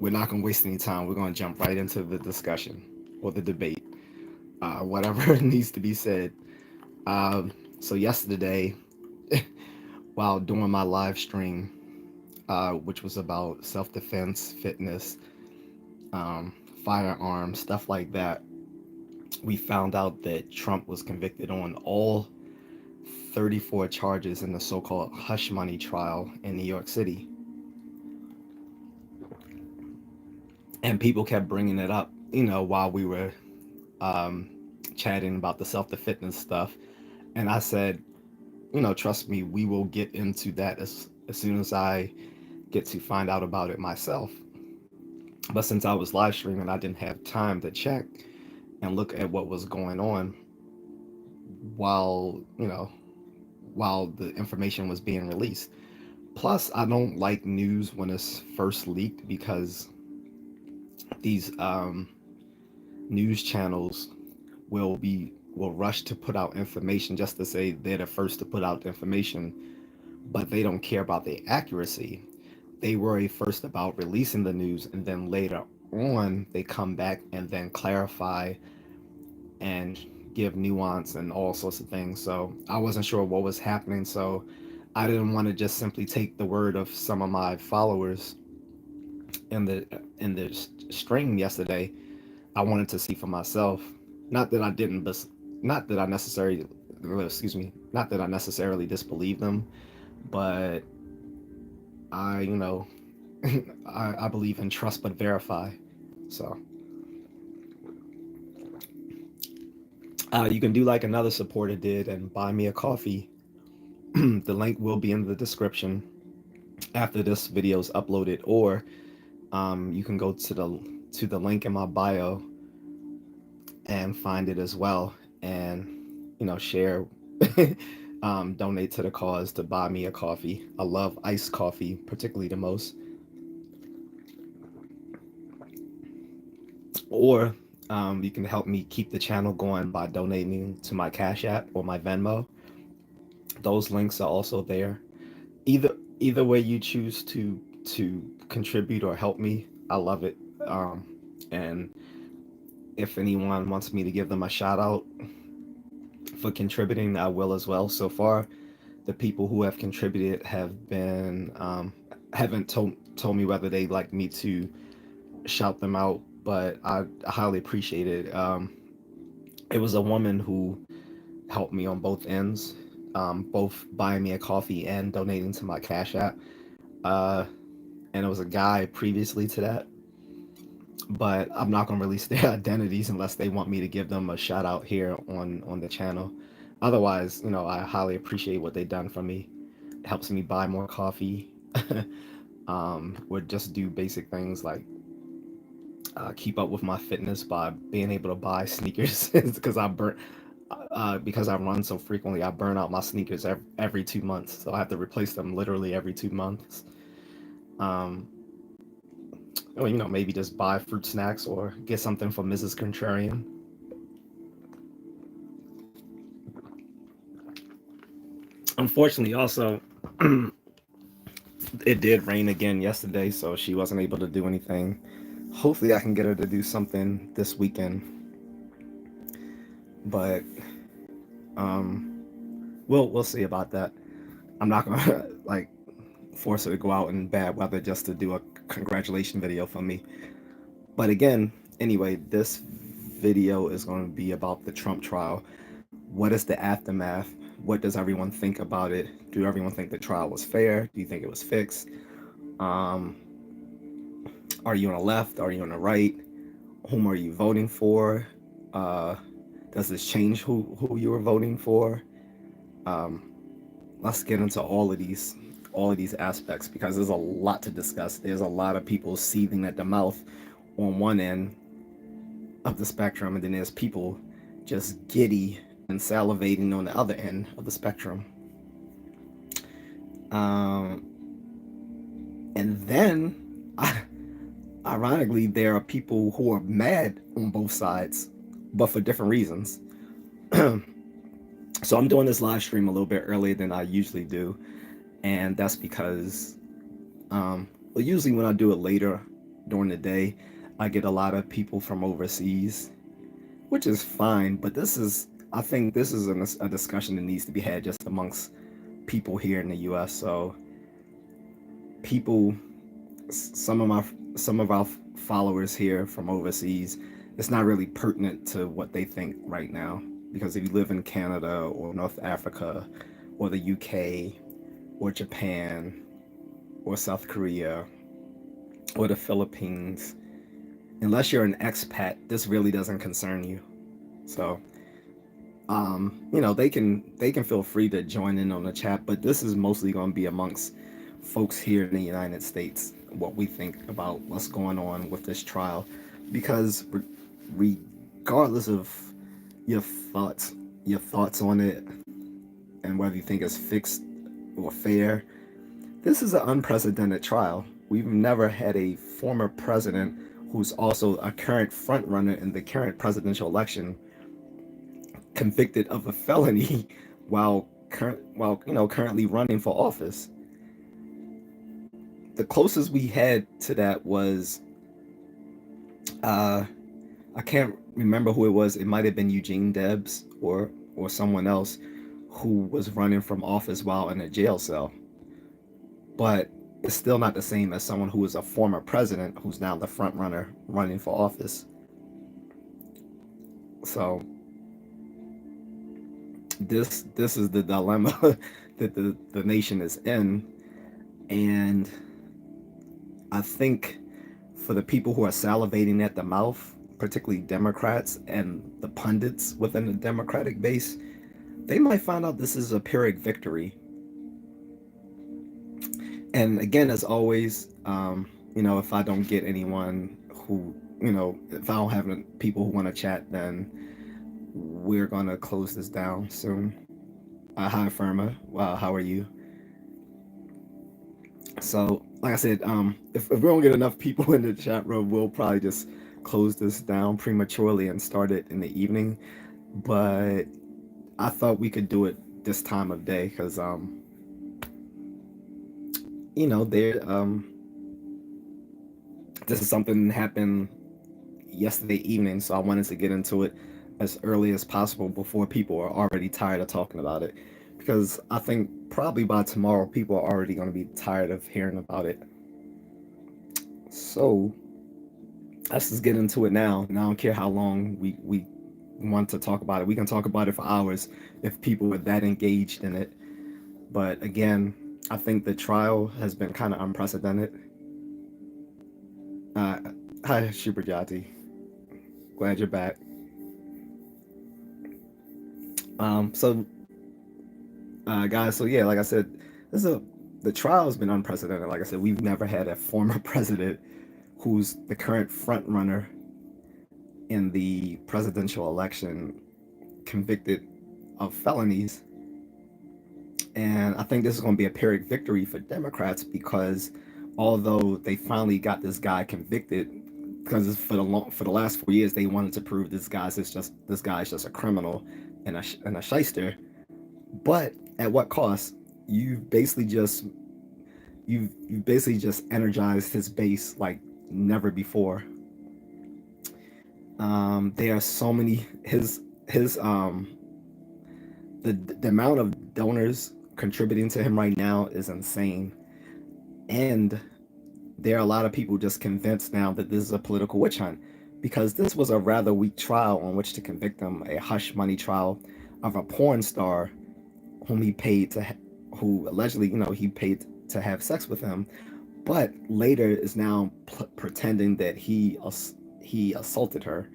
we're not going to waste any time. We're going to jump right into the discussion or the debate, whatever needs to be said. So yesterday, while doing my live stream, which was about self-defense, fitness, firearms, stuff like that, we found out that Trump was convicted on all 34 charges in the so-called hush money trial in New York City. And people kept bringing it up, while we were chatting about the self-defense stuff. And I said, trust me, we will get into that as soon as I get to find out about it myself. But since I was live streaming, I didn't have time to check and look at what was going on while, while the information was being released. Plus, I don't like news when it's first leaked because these news channels will rush to put out information just to say they're the first to put out information, but they don't care about the accuracy. They worry first about releasing the news, and then later on they come back and then clarify and give nuance and all sorts of things. So I wasn't sure what was happening, so I didn't want to just simply take the word of some of my followers in the stream yesterday. I wanted to see for myself. Not that I didn't, but not that I necessarily, not that I necessarily disbelieve them, but I, I believe in trust but verify. So you can do like another supporter did and buy me a coffee. The link will be in the description after this video is uploaded, or you can go to the link in my bio and find it as well, and share, donate to the cause to buy me a coffee. I love iced coffee, particularly the most. Or you can help me keep the channel going by donating to my Cash App or my Venmo. Those links are also there. Either way you choose to contribute or help me, I love it. And if anyone wants me to give them a shout out for contributing, I will as well. So far, the people who have contributed have been haven't told me whether they'd like me to shout them out, but I highly appreciate it. It was a woman who helped me on both ends, both buying me a coffee and donating to my Cash App. And it was a guy previously to that, but I'm not going to release their identities unless they want me to give them a shout out here on the channel. Otherwise, I highly appreciate what they've done for me. It helps me buy more coffee. Would just do basic things like keep up with my fitness by being able to buy sneakers because because I run so frequently, I burn out my sneakers every 2 months, so I have to replace them literally every 2 months. Maybe just buy fruit snacks or get something from Mrs. Contrarian. Unfortunately, also, it did rain again yesterday, so she wasn't able to do anything. Hopefully, I can get her to do something this weekend. But we'll see about that. I'm not gonna force her to go out in bad weather just to do a congratulation video for me. But again, anyway, this video is going to be about the Trump trial. What is the aftermath? What does everyone think about it? Do everyone think the trial was fair? Do you think it was fixed? Are you on the left? Are you on the right? Whom are you voting for? Does this change who you were voting for? Let's get into all of these aspects, because there's a lot to discuss. There's a lot of people seething at the mouth on one end of the spectrum, and then there's people just giddy and salivating on the other end of the spectrum. And then, ironically, there are people who are mad on both sides, but for different reasons. So I'm doing this live stream a little bit earlier than I usually do, and that's because, usually when I do it later during the day, I get a lot of people from overseas, which is fine. But I think this is a discussion that needs to be had just amongst people here in the U.S. So people, some of my some of our followers here from overseas, it's not really pertinent to what they think right now. Because if you live in Canada or North Africa or the UK or Japan or South Korea or the Philippines, unless you're an expat, this really doesn't concern you. So, they can feel free to join in on the chat, but this is mostly going to be amongst folks here in the United States, what we think about what's going on with this trial, because regardless of your thoughts, your thoughts on it, and whether you think it's fixed or fair, this is an unprecedented trial. We've never had a former president who's also a current frontrunner in the current presidential election convicted of a felony while currently running for office. The closest we had to that was I can't remember who it was. It might have been Eugene Debs or someone else who was running from office while in a jail cell. But it's still not the same as someone who is a former president who's now the front runner running for office. So this is the dilemma that the nation is in. And I think for the people who are salivating at the mouth, particularly Democrats and the pundits within the Democratic base, they might find out this is a Pyrrhic victory. And again, as always, if I don't get anyone who, if I don't have people who want to chat, then we're going to close this down soon. Hi, Firma. Wow, how are you? So, like I said, if we don't get enough people in the chat room, we'll probably just close this down prematurely and start it in the evening. But I thought we could do it this time of day because, this is something that happened yesterday evening, so I wanted to get into it as early as possible before people are already tired of talking about it. Because I think probably by tomorrow, people are already going to be tired of hearing about it. So let's just get into it now. And I don't care how long we want to talk about it. We can talk about it for hours if people are that engaged in it. But again, I think the trial has been kind of unprecedented. Hi, Shubhajati. Glad you're back. Guys, so yeah, like I said, the trial has been unprecedented. Like I said, we've never had a former president who's the current front runner in the presidential election convicted of felonies. And I think this is going to be a Pyrrhic victory for Democrats because although they finally got this guy convicted, because for the last 4 years they wanted to prove this guy's just a criminal and a shyster, but at what cost? You've basically just energized his base like never before. There are so many the amount of donors contributing to him right now is insane, and there are a lot of people just convinced now that this is a political witch hunt because this was a rather weak trial on which to convict him, a hush money trial of a porn star who allegedly, he paid to have sex with him, but later is now pretending that he assaulted her.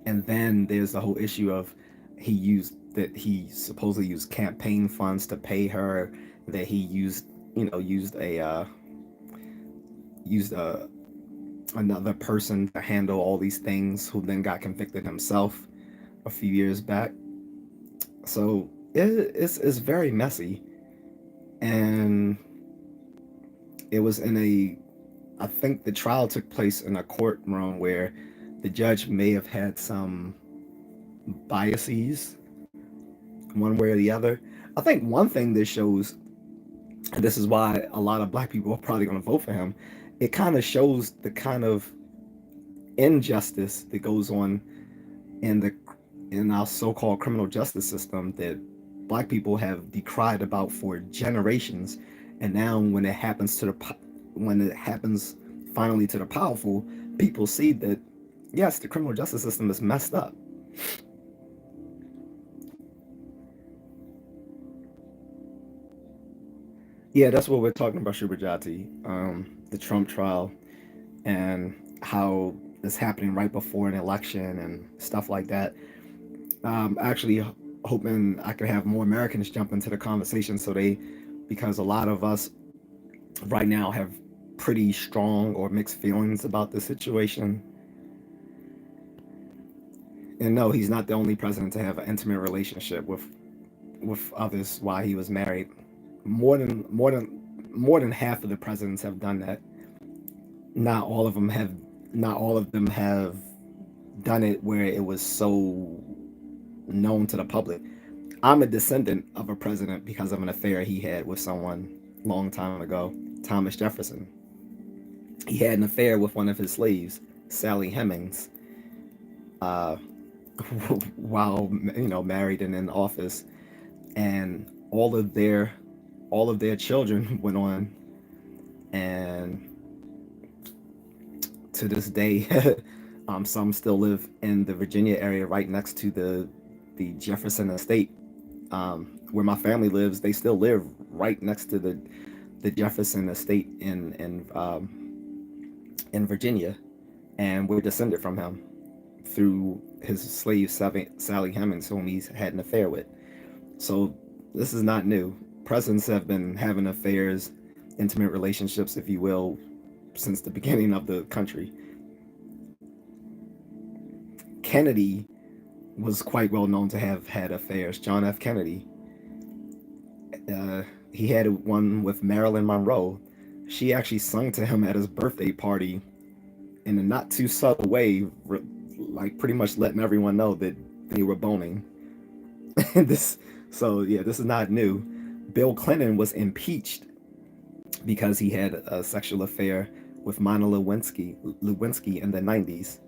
And then there's the whole issue of he supposedly used campaign funds to pay her, that he used another person to handle all these things, who then got convicted himself a few years back. So it's very messy, and it was I think the trial took place in a courtroom where the judge may have had some biases one way or the other. I think one thing this shows and this is why a lot of black people are probably going to vote for him. It kind of shows the kind of injustice that goes on in the in our so-called criminal justice system that black people have decried about for generations, and now when it happens finally to the powerful, people see that yes, the criminal justice system is messed up. Yeah, that's what we're talking about, Shubajati. The Trump trial and how it's happening right before an election and stuff like that. Actually, hoping I could have more Americans jump into the conversation because a lot of us right now have pretty strong or mixed feelings about the situation. And no, he's not the only president to have an intimate relationship with others while he was married. More than half of the presidents have done that. Not all of them have. Not all of them have done it where it was so known to the public. I'm a descendant of a president because of an affair he had with someone long time ago, Thomas Jefferson. He had an affair with one of his slaves, Sally Hemings, uh, while married and in office, and all of their children went on, and to this day, some still live in the Virginia area, right next to the Jefferson Estate, where my family lives. They still live right next to the Jefferson Estate in Virginia, and we're descended from him through his slave Sally Hemings, whom he's had an affair with. So this is not new. Presidents have been having affairs, intimate relationships, if you will, since the beginning of the country. Kennedy was quite well known to have had affairs. John F. Kennedy, uh, he had one with Marilyn Monroe. She actually sung to him at his birthday party in a not too subtle way, like pretty much letting everyone know that they were boning. this, so yeah, this is not new. Bill Clinton was impeached because he had a sexual affair with Lewinsky in the 90s.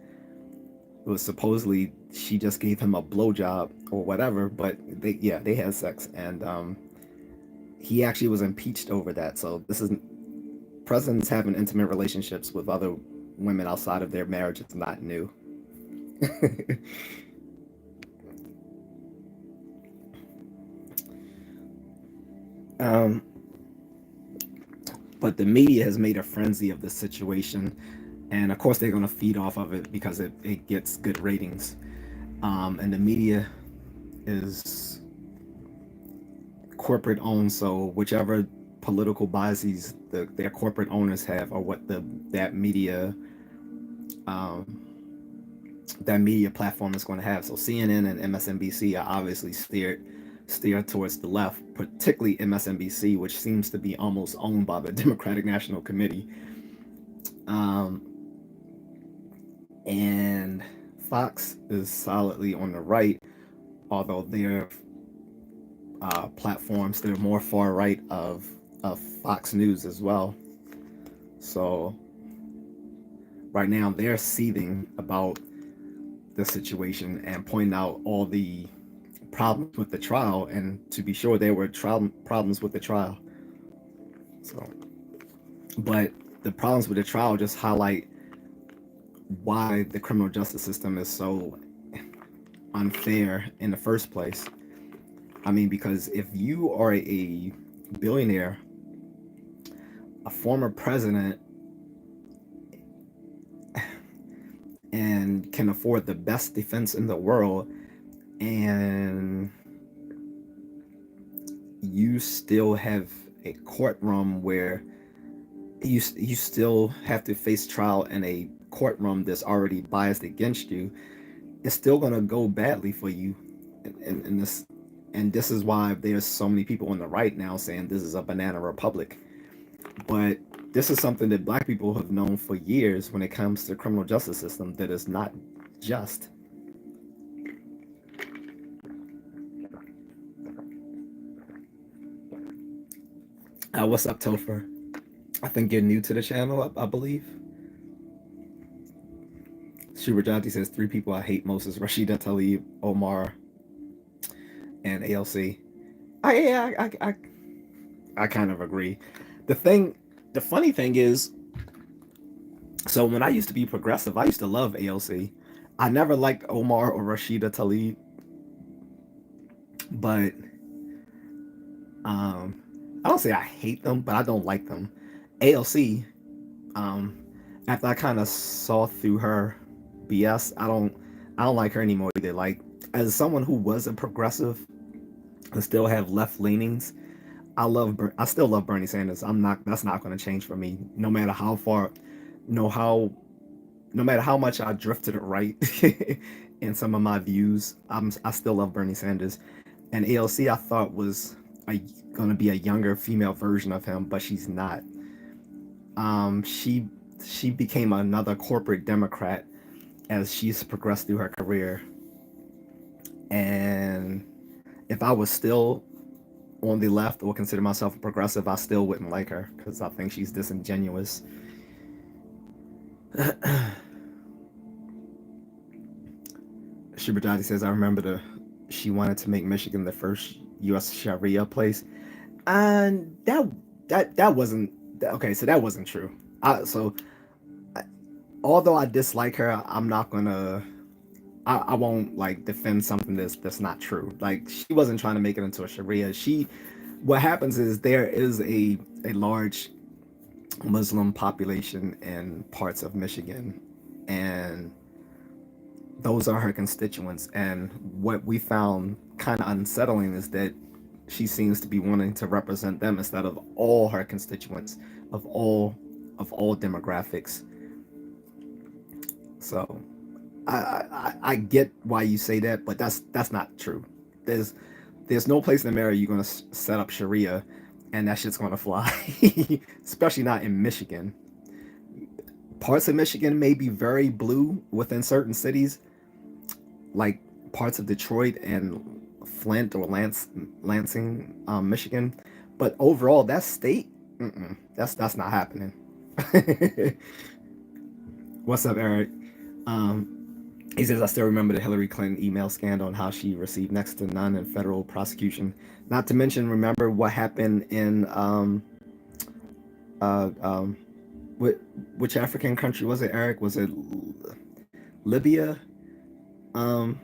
It was supposedly she just gave him a blowjob or whatever, but they had sex, and he actually was impeached over that. So this is presidents having intimate relationships with other women outside of their marriage. It's not new. um, but the media has made a frenzy of this situation, and of course they're going to feed off of it because it gets good ratings. And the media is corporate owned, so whichever political biases their corporate owners have, or what um, that media platform is going to have. So CNN and MSNBC are obviously steered towards the left, particularly MSNBC, which seems to be almost owned by the Democratic National Committee. Um, and Fox is solidly on the right, although their platforms, they're more far right of Fox News as well. So right now they're seething about the situation and pointing out all the problems with the trial. And to be sure, there were problems with the trial. So, but the problems with the trial just highlight why the criminal justice system is so unfair in the first place. I mean, because if you are a billionaire, a former president, and can afford the best defense in the world, and you still have a courtroom where you still have to face trial in a courtroom that's already biased against you, it's still going to go badly for you in this. And this is why there's so many people on the right now saying this is a banana republic. But this is something that black people have known for years when it comes to the criminal justice system, that is not just. What's up, Topher? I think you're new to the channel, I believe. Shuberjati says 3 people I hate most is Rashida Tlaib, Omar, and ALC. I kind of agree. The thing, the funny thing is, so when I used to be progressive, I used to love ALC. I never liked Omar or Rashida Tlaib, but um, I don't say I hate them, but I don't like them. ALC, um, after I kind of saw through her BS, I don't like her anymore either. Like, as someone who was a progressive and still have left leanings, I still love Bernie Sanders. I'm not That's not going to change for me, no matter how far, no how no matter how much I drift to the right in some of my views. I still love Bernie Sanders, and ALC I thought was going to be a younger female version of him, but she's not. Um, she she became another corporate Democrat as she's progressed through her career, and if I was still on the left or consider myself a progressive, I still wouldn't like her because I think she's disingenuous. Shuberdadi says, I remember she wanted to make Michigan the first U.S. Sharia place, and that wasn't okay. So that wasn't true. So although I dislike her, I'm not gonna. I won't like defend something that's not true. Like, she wasn't trying to make it into a Sharia. What happens is there is a large Muslim population in parts of Michigan, and those are her constituents. And what we found kind of unsettling is that she seems to be wanting to represent them instead of all her constituents of all demographics. So I get why you say that, but that's not true. There's there's no place in America you're gonna set up Sharia, and that shit's gonna fly. Especially not in Michigan. Parts of Michigan may be very blue within certain cities, like parts of Detroit and Flint or Lansing, Michigan. But overall, that state, that's not happening. What's up, Eric? Um, he says, I still remember the Hillary Clinton email scandal and how she received next to none in federal prosecution. Not to mention, remember what happened in uh, um, which African country was it, Eric? Was it Libya? Um,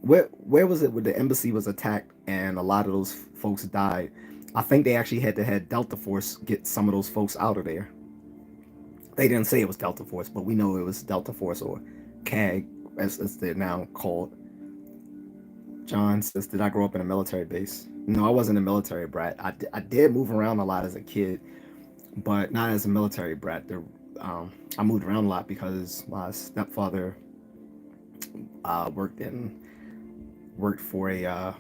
where was it where the embassy was attacked and a lot of those folks died? I think they actually had to have Delta Force get some of those folks out of there. They didn't say it was Delta Force, but we know it was Delta Force or CAG, as they're now called. John says, did I grow up in a military base? No, I wasn't a military brat. I did move around a lot as a kid, but not as a military brat. I moved around a lot because my stepfather worked for a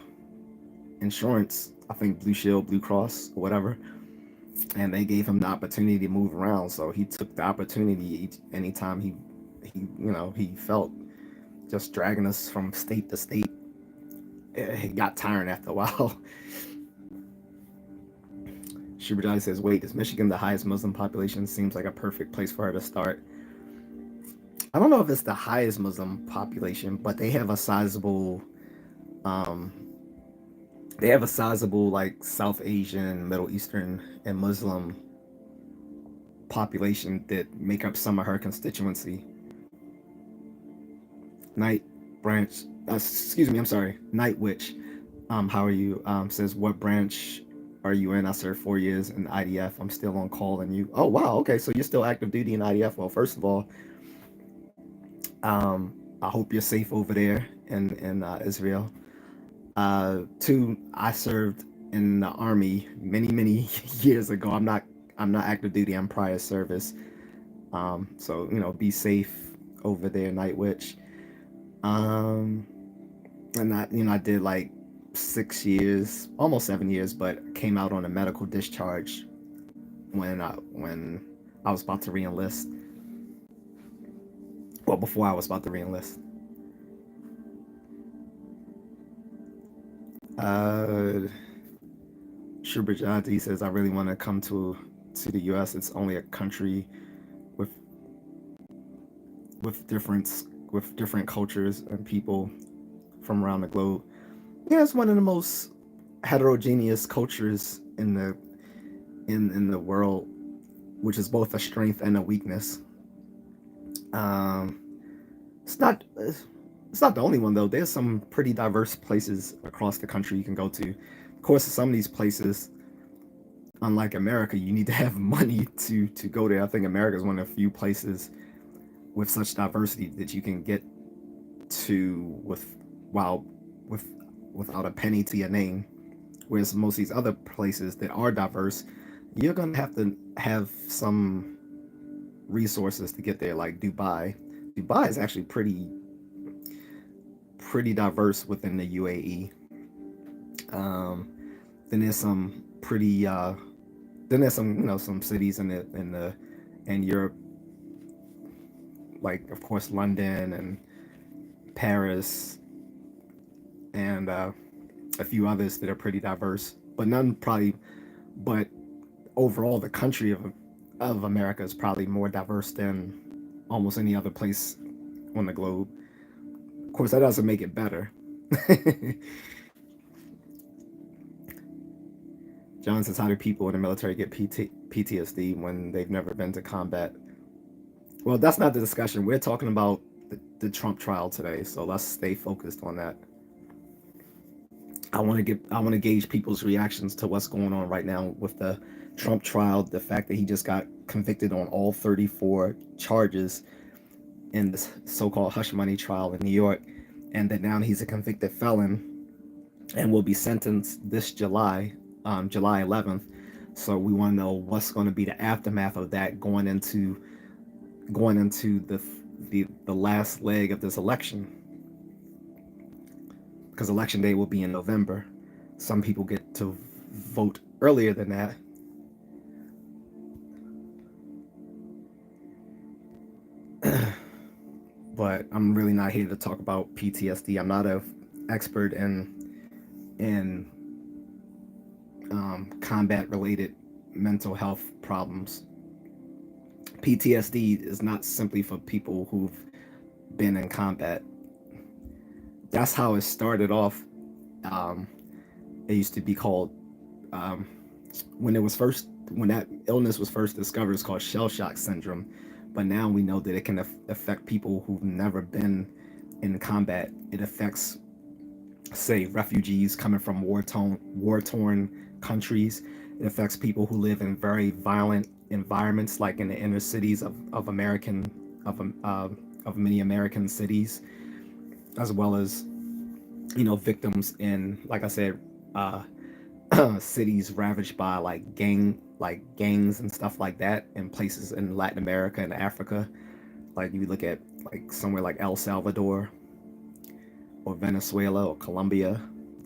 insurance, I think Blue Shield, Blue Cross, or whatever, and they gave him the opportunity to move around. So he took the opportunity anytime he felt, just dragging us from state to state. It got tiring after a while. Shuberdai says, wait, is Michigan the highest Muslim population? Seems like a perfect place for her to start. I don't know if it's the highest Muslim population, but um, they have a sizable like South Asian, Middle Eastern, and Muslim population that make up some of her constituency. Night Branch, excuse me, I'm sorry, Night Witch. How are you? Says, what branch are you in? I served 4 years in IDF. I'm still on call, and you. Oh wow, okay, so you're still active duty in IDF. Well, first of all, I hope you're safe over there in Israel. Two, I served in the army many years ago. I'm not active duty. I'm prior service. So be safe over there, Night Witch. Um, and I did like 6 years, almost 7 years, but came out on a medical discharge when I was about to reenlist. Well, before I was about to reenlist. Uh, Shubhajati says, I really want to come to the US. It's only a country with with different with different cultures and people from around the globe. Yeah, it's one of the most heterogeneous cultures in the world, which is both a strength and a weakness. Um, it's not it's not the only one though. There's some pretty diverse places across the country you can go to. Of course, some of these places, unlike America, you need to have money to go there. I think America is one of the few places with such diversity that you can get to while with without a penny to your name. Whereas most of these other places that are diverse, you're gonna have to have some resources to get there, like Dubai. Dubai is actually pretty diverse within the UAE. Um, then there's some pretty then there's some some cities in Europe, like of course London and Paris and a few others that are pretty diverse, but none probably. But overall, the country of America is probably more diverse than almost any other place on the globe. Of course, that doesn't make it better. John says, how do people in the military get PTSD when they've never been to combat? Well, that's not the discussion. We're talking about the Trump trial today, so let's stay focused on that. I want to gauge people's reactions to what's going on right now with the Trump trial, the fact that he just got convicted on all 34 charges in this so-called hush money trial in New York, and that now he's a convicted felon and will be sentenced this July, July 11th. So we want to know what's going to be the aftermath of that going into the last leg of this election, because election day will be in November. Some people get to vote earlier than that. But I'm really not here to talk about PTSD. I'm not an expert in combat related mental health problems. PTSD is not simply for people who've been in combat. That's how it started off. Um, it used to be called um, when that illness was first discovered, it's called shell shock syndrome. But now we know that it can affect people who've never been in combat. It affects, say, refugees coming from war torn countries. It affects people who live in very violent environments, like in the inner cities of many American cities, as well as victims in, like I said, uh, cities ravaged by gangs and stuff like that, in places in Latin America and Africa. Like you look at like somewhere like El Salvador or Venezuela or Colombia,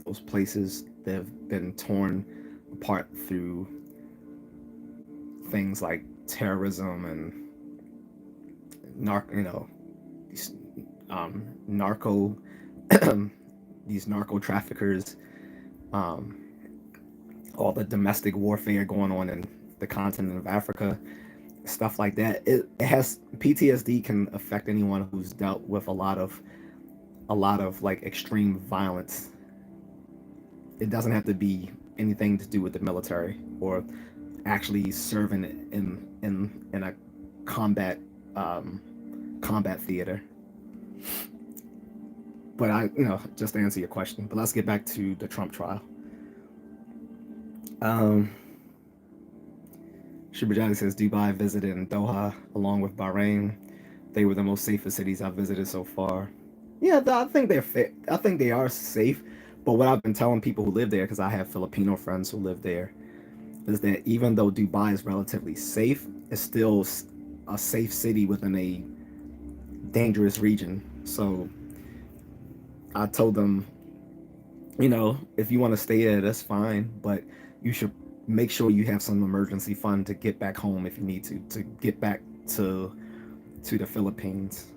those places that have been torn apart through things like terrorism and these narco these narco traffickers, um, all the domestic warfare going on in the continent of Africa, stuff like that. It has PTSD can affect anyone who's dealt with a lot of like extreme violence. It doesn't have to be anything to do with the military or actually serving in a combat combat theater. But just to answer your question. But let's get back to the Trump trial. Shubhajali says Dubai visited in Doha along with Bahrain. They were the most safest cities I've visited so far. Yeah, I think they're fit. I think they are safe. But what I've been telling people who live there, because I have Filipino friends who live there, is that even though Dubai is relatively safe, it's still a safe city within a dangerous region. So I told them, if you want to stay there, that's fine, but you should make sure you have some emergency fund to get back home if you need to get back to the Philippines.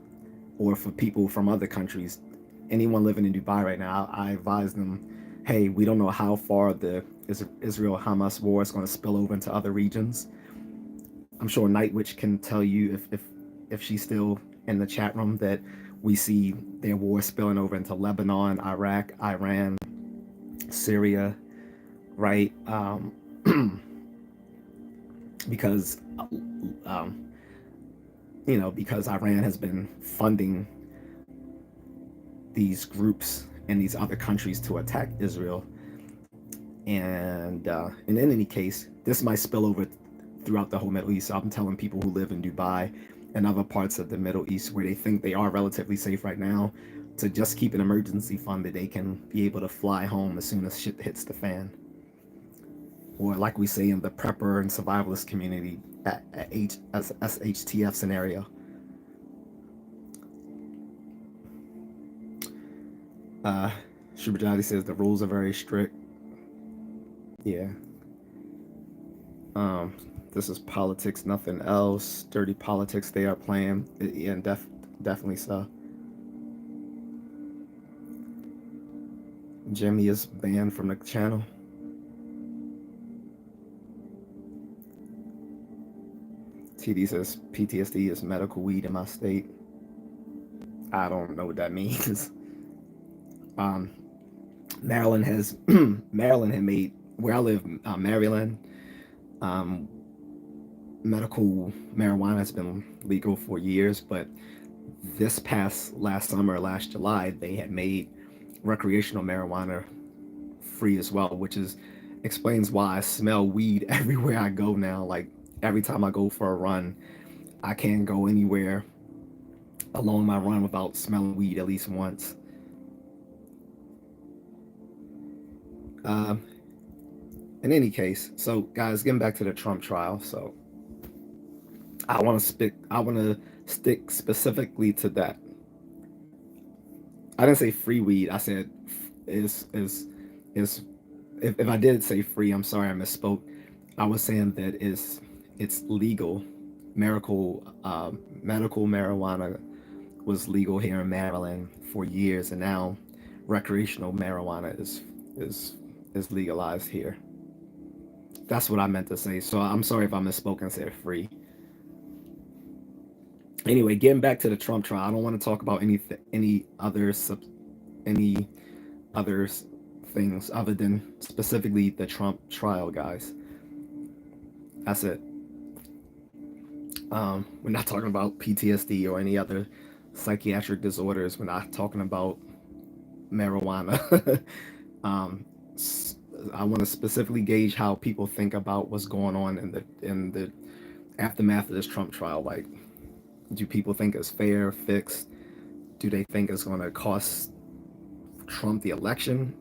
Or for people from other countries, anyone living in Dubai right now, I advise them hey, we don't know how far the Israel-Hamas war is going to spill over into other regions. I'm sure Nightwitch can tell you if she's still in the chat room that we see their war spilling over into Lebanon, Iraq, Iran, Syria, right? Because um, because Iran has been funding these groups and these other countries to attack Israel. And in any case, this might spill over throughout the whole Middle East. So I'm telling people who live in Dubai and other parts of the Middle East where they think they are relatively safe right now to just keep an emergency fund that they can be able to fly home as soon as shit hits the fan. Or like we say in the prepper and survivalist community, at SHTF scenario. Shubajati says the rules are very strict. Yeah. This is politics, nothing else. Dirty politics they are playing. Yeah, definitely so. Jimmy is banned from the channel. TD says PTSD is medical weed in my state. I don't know what that means. Maryland has Maryland had made where I live, Maryland. Medical marijuana has been legal for years, but this past last summer, last July, they had made recreational marijuana free as well, which explains why I smell weed everywhere I go now. Like every time I go for a run, I can't go anywhere along my run without smelling weed at least once. In any case, so guys, getting back to the Trump trial, so I want to stick specifically to that. I didn't say free weed. I said is if I did say free, I'm sorry I misspoke. I was saying that it's legal. Medical marijuana was legal here in Maryland for years, and now recreational marijuana is legalized here. That's what I meant to say. So I'm sorry if I misspoke and said free. Anyway, getting back to the Trump trial, I don't want to talk about any other things other than specifically the Trump trial, guys. That's it. We're not talking about PTSD or any other psychiatric disorders. We're not talking about marijuana. I want to specifically gauge how people think about what's going on in the aftermath of this Trump trial. Like, do people think it's fair, fixed? Do they think it's going to cost Trump the election?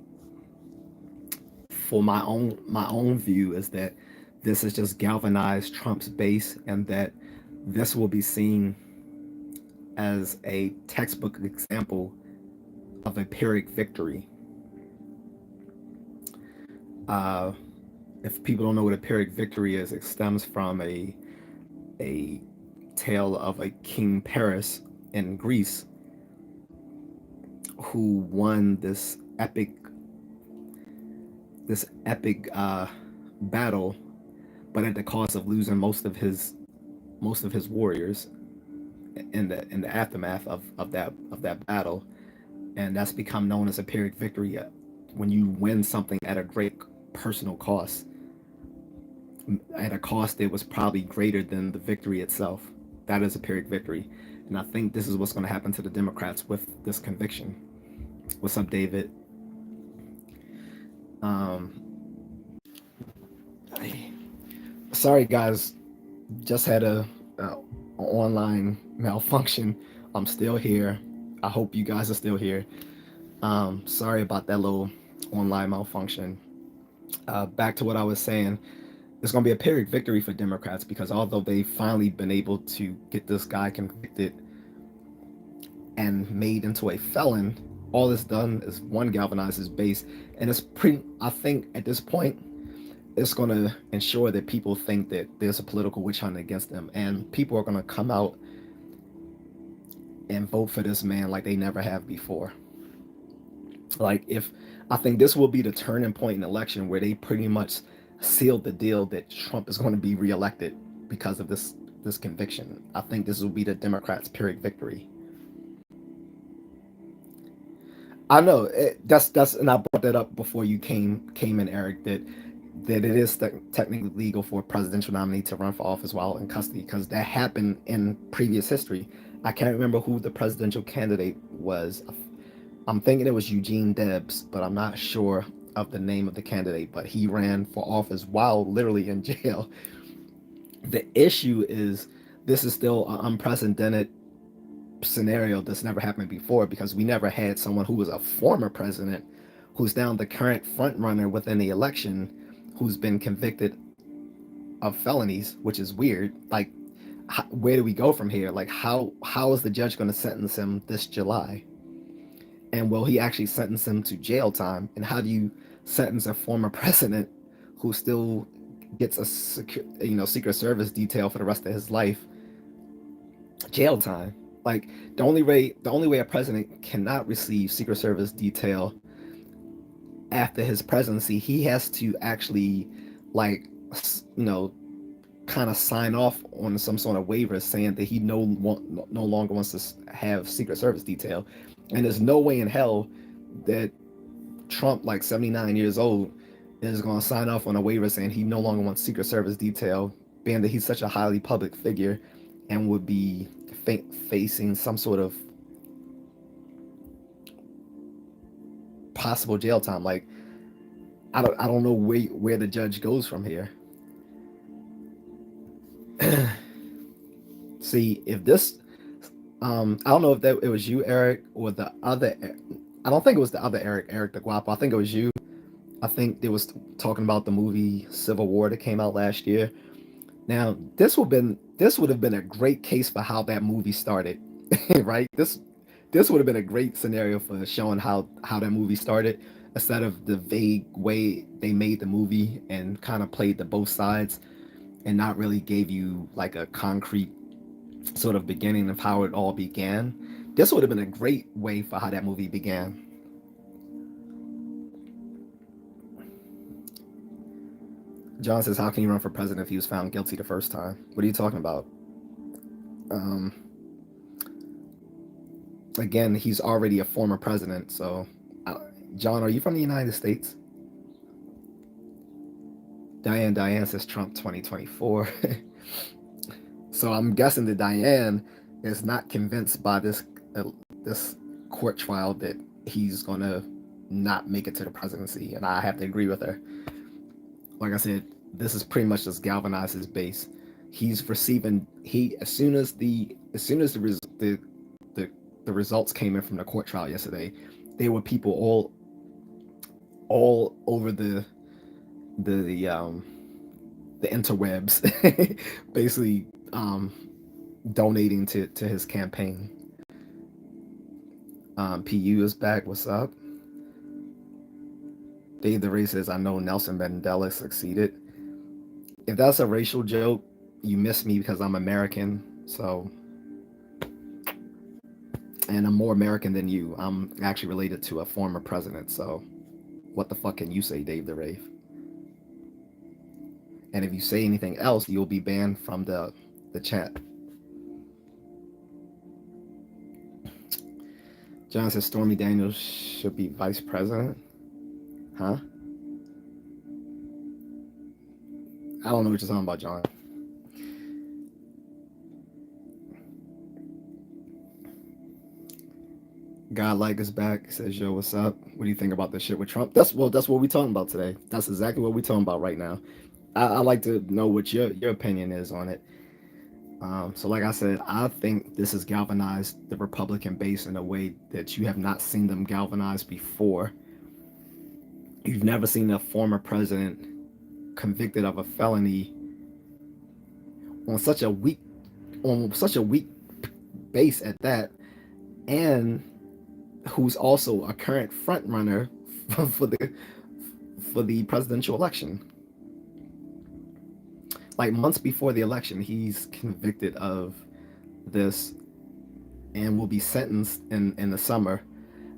For my own view is that this has just galvanized Trump's base, and that this will be seen as a textbook example of a Pyrrhic victory. If people don't know what a Pyrrhic victory is, it stems from a tale of a King Paris in Greece who won this epic battle, but at the cost of losing most of his warriors in the aftermath of that battle, and that's become known as a Pyrrhic victory. When you win something at a great personal cost, at a cost that was probably greater than the victory itself, that is a Pyrrhic victory. And I think this is what's going to happen to the Democrats with this conviction. What's up, David? Sorry, guys. Just had a online malfunction. I'm still here. I hope you guys are still here. Sorry about that little online malfunction. Back to what I was saying. It's going to be a Pyrrhic victory for Democrats because although they've finally been able to get this guy convicted and made into a felon, all it's done is one, galvanize his base, and I think at this point it's going to ensure that people think that there's a political witch hunt against them, and people are going to come out and vote for this man like they never have before. Like, if I think this will be the turning point in the election where they pretty much sealed the deal that Trump is going to be reelected because of this conviction. I think this will be the Democrats' Pyrrhic victory. I know that's and I brought that up before you came in, Eric. That it is technically legal for a presidential nominee to run for office while in custody, because that happened in previous history. I can't remember who the presidential candidate was. I'm thinking it was Eugene Debs, but I'm not sure of the name of the candidate. But he ran for office while literally in jail. The issue is this is still an unprecedented scenario that's never happened before, because we never had someone who was a former president who's now the current front runner within the election who's been convicted of felonies, which is weird. Like, where do we go from here? Like, how is the judge going to sentence him this July? And will he actually sentence him to jail time? And how do you sentence a former president who still gets a Secret Service detail for the rest of his life, jail time? Like, the only way a president cannot receive Secret Service detail after his presidency, he has to actually, like, you know, kind of sign off on some sort of waiver saying that he no longer wants to have Secret Service detail. And there's no way in hell that Trump, like 79 years old, is going to sign off on a waiver saying he no longer wants Secret Service detail, being that he's such a highly public figure and would be facing some sort of possible jail time. Like, I don't know where the judge goes from here. See, if this, I don't know if it was you, Eric, or the other. I don't think it was the other Eric the Guapo. I think it was you. I think they was talking about the movie Civil War that came out last year. Now, this would have been a great case for how that movie started, right? This would have been a great scenario for showing how that movie started, instead of the vague way they made the movie and kind of played the both sides and not really gave you like a concrete sort of beginning of how it all began. This would have been a great way for how that movie began. John says, "How can you run for president if he was found guilty the first time?" What are you talking about? Um, Again, he's already a former president. So, uh, John, are you from the United States? Diane says Trump 2024. So I'm guessing that Diane is not convinced by this court trial that he's gonna not make it to the presidency, and I have to agree with her. Like I said, this is pretty much just galvanized his base. He's receiving he as soon as the results came in from the court trial yesterday, there were people all over the the interwebs, basically donating to his campaign. PU is back. What's up? Dave the Ray says, "I know Nelson Mandela succeeded." If that's a racial joke, you miss me because I'm American. So, and I'm more American than you. I'm actually related to a former president. So, what the fuck can you say, Dave the Rave? And if you say anything else, you'll be banned from the chat. John says Stormy Daniels should be vice president. Huh? I don't know what you're talking about, John. God like is back. Says, "Yo, what's up? What do you think about this shit with Trump?" That's what we're talking about today. That's exactly what we're talking about right now. I like to know what your opinion is on it. So, like I said, I think this has galvanized the Republican base in a way that you have not seen them galvanized before. You've never seen a former president convicted of a felony on such a weak base at that, and who's also a current front runner for the presidential election. Like, months before the election, he's convicted of this and will be sentenced in the summer,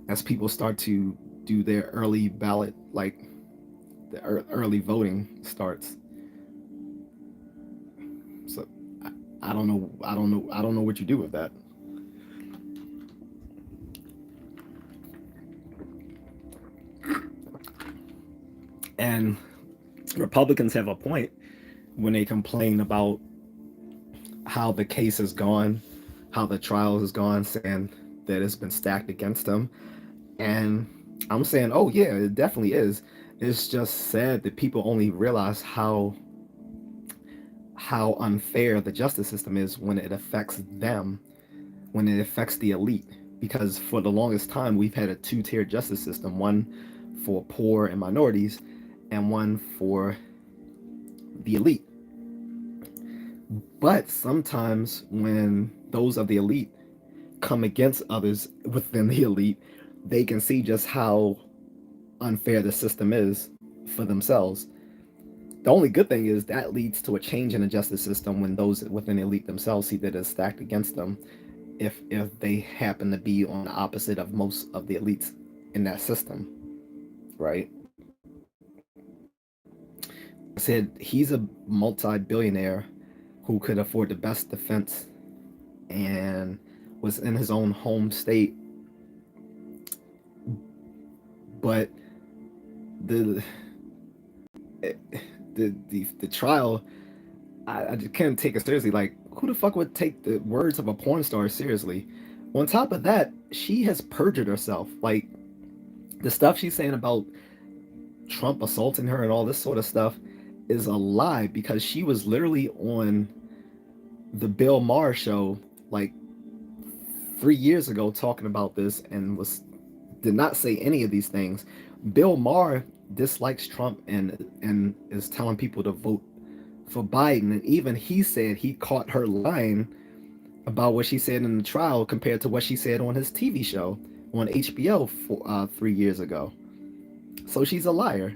as people start to do their early ballot, like the early voting starts. So I don't know. I don't know what you do with that. And Republicans have a point when they complain about how the case has gone, how the trial has gone, saying that it's been stacked against them. And I'm saying, oh yeah, it definitely is. It's just sad that people only realize how unfair the justice system is when it affects them, when it affects the elite. Because for the longest time, we've had a two-tier justice system, one for poor and minorities, and one for the elite. But sometimes when those of the elite come against others within the elite, they can see just how unfair the system is for themselves. The only good thing is that leads to a change in the justice system when those within the elite themselves see that it's stacked against them. If they happen to be on the opposite of most of the elites in that system, right? I said he's a multi-billionaire who could afford the best defense and was in his own home state, but the the trial, I just can't take it seriously. Like, who the fuck would take the words of a porn star seriously? On top of that, she has perjured herself. Like, the stuff she's saying about Trump assaulting her and all this sort of stuff is a lie, because she was literally on the Bill Maher show like 3 years ago talking about this and did not say any of these things. Bill Maher dislikes Trump and is telling people to vote for Biden, and even he said he caught her lying about what she said in the trial compared to what she said on his TV show on HBO 3 years ago. So she's a liar.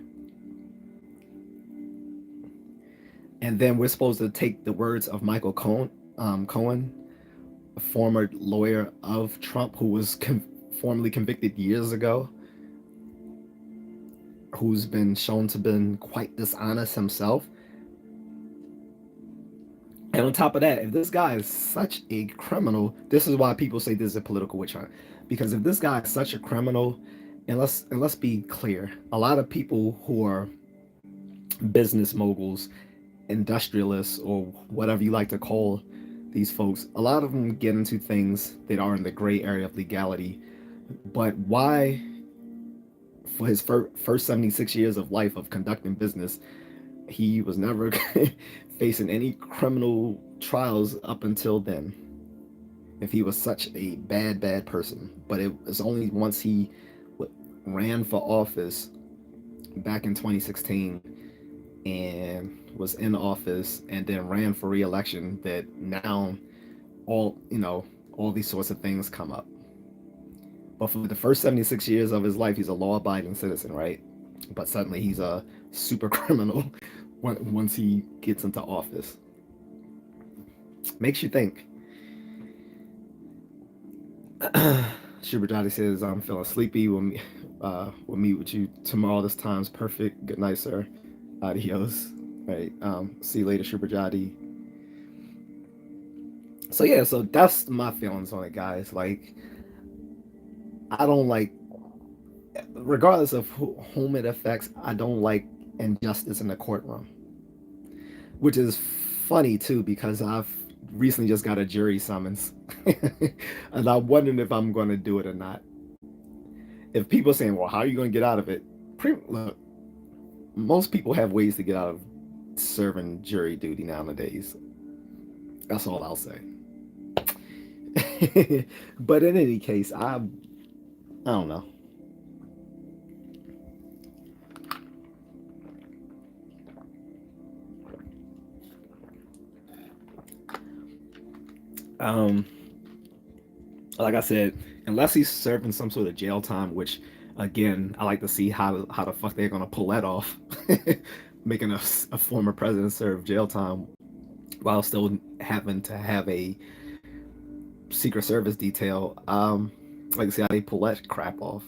And then we're supposed to take the words of Michael Cohen, a former lawyer of Trump who was formerly convicted years ago, who's been shown to have been quite dishonest himself. And on top of that, if this guy is such a criminal, this is why people say this is a political witch hunt. Because if this guy is such a criminal, and let's be clear, a lot of people who are business moguls, industrialists, or whatever you like to call these folks, a lot of them get into things that are in the gray area of legality. But why, for his first 76 years of life of conducting business, he was never facing any criminal trials up until then, if he was such a bad person? But it was only once he ran for office back in 2016 and was in office and then ran for re-election that now all these sorts of things come up. But for the first 76 years of his life, he's a law-abiding citizen, right? But suddenly he's a super criminal once he gets into office. Makes you think. Shubert says, I'm feeling sleepy. We'll meet with you tomorrow. This time's perfect. Good night, sir. Adios. Right. See you later, Shubert. So yeah, so that's my feelings on it, guys. Like, I don't like, regardless of whom it affects, I don't like injustice in the courtroom. Which is funny too, because I've recently just got a jury summons, and I'm wondering if I'm going to do it or not. If people are saying, "Well, how are you going to get out of it?" Look, most people have ways to get out of serving jury duty nowadays. That's all I'll say. But in any case, I don't know. Um, like I said, unless he's serving some sort of jail time, which again, I like to see how the fuck they're gonna pull that off, making a former president serve jail time while still having to have a Secret Service detail. Like I see how they pull that crap off.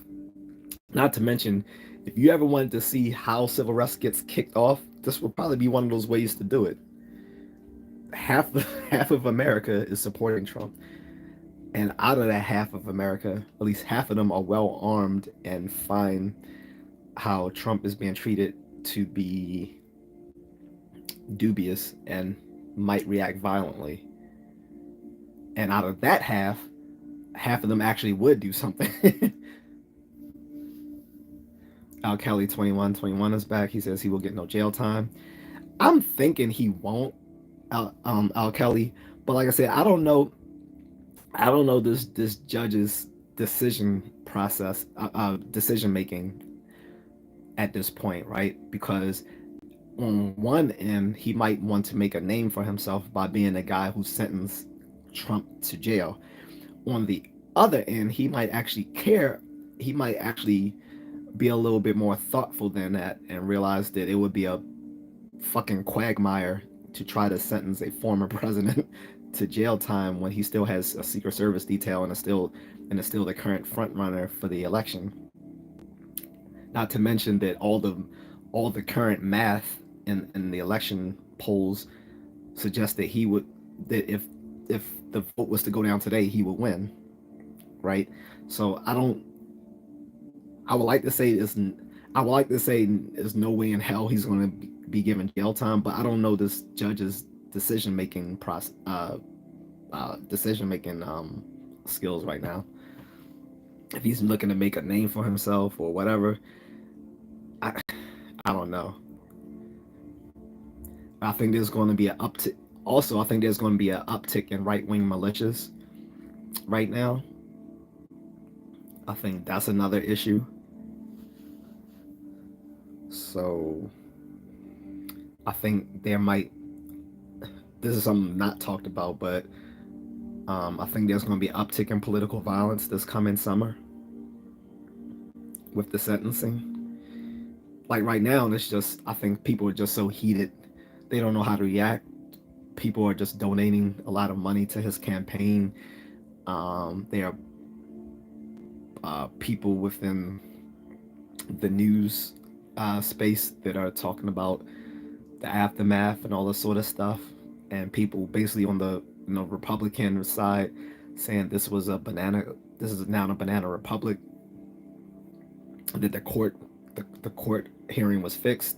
Not to mention, if you ever wanted to see how civil rights gets kicked off, this would probably be one of those ways to do it. Half of America is supporting Trump, and out of that half of America, at least half of them are well armed and find how Trump is being treated to be dubious and might react violently. And out of that half of them actually would do something. Al Kelly 2121 is back. He says he will get no jail time. I'm thinking he won't, Al Kelly, but like I said, I don't know this judge's decision process, decision making at this point, right? Because on one end, he might want to make a name for himself by being the guy who sentenced Trump to jail. On the other end, he might actually care. He might actually be a little bit more thoughtful than that and realize that it would be a fucking quagmire to try to sentence a former president to jail time when he still has a Secret Service detail and is still the current front runner for the election. Not to mention that all the current math in the election polls suggest that he would that if the vote was to go down today, he would win, right? So I would like to say this. I would like to say there's no way in hell he's going to be given jail time, but I don't know this judge's decision making process, decision making skills right now. If he's looking to make a name for himself or whatever, I I don't know. I think there's going to be an uptick. Also, I think there's going to be an uptick in right wing militias right now. I think that's another issue. So I think there might. This is something not talked about, but I think there's going to be an uptick in political violence this coming summer with the sentencing. Like right now, it's just I think people are just so heated, they don't know how to react. People are just donating a lot of money to his campaign. There are people within the news space that are talking about the aftermath and all this sort of stuff, and people basically on the Republican side saying this is now a banana republic, that the court hearing was fixed.